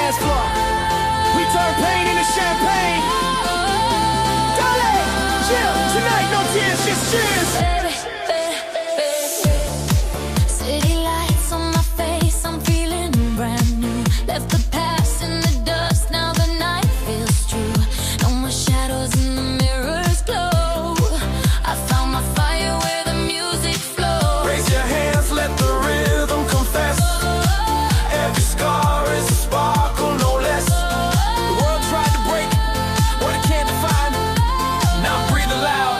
dance floor. We turn pain into champagne. Darling, chill. Tonight, no tears, just cheers. City lights on my face, I'm feeling brand new. Left the past in the dust, now the night feels true. No more shadows in the mirror's glow. I found my fire where the music flows. Raise your hands, let the rhythm confess. Every scar is a sparkle, no less. The world tried to break what it can't define. Now breathe aloud.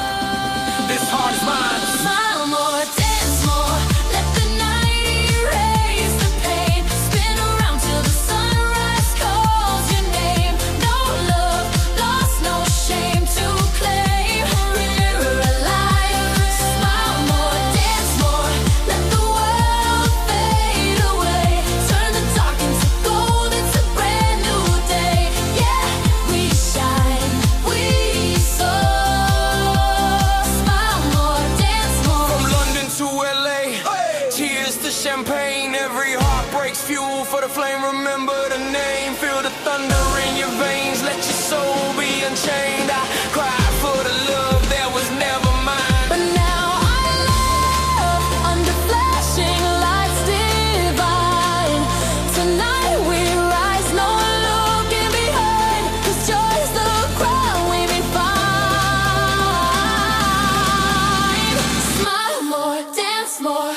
This heart is mine. Smile more, dance more. Let the night erase the pain. Spin around till the sunrise calls your name. No love lost, no shame to claim. We're alive. Smile more, dance more. Let the world fade away. Turn the dark into gold. It's a brand new day. Yeah, we shine, we soar. Smile more, dance more. From London to LA, cheers to champagne. Every heart breaks fuel for the flame. Remember the name, feel the thunder in your veins. Let your soul be unchained. I cried for the love that was never mine. But now I'm love under flashing lights divine. Tonight we rise, no looking behind. 'Cause joy's the crown we may find. Smile more, dance more.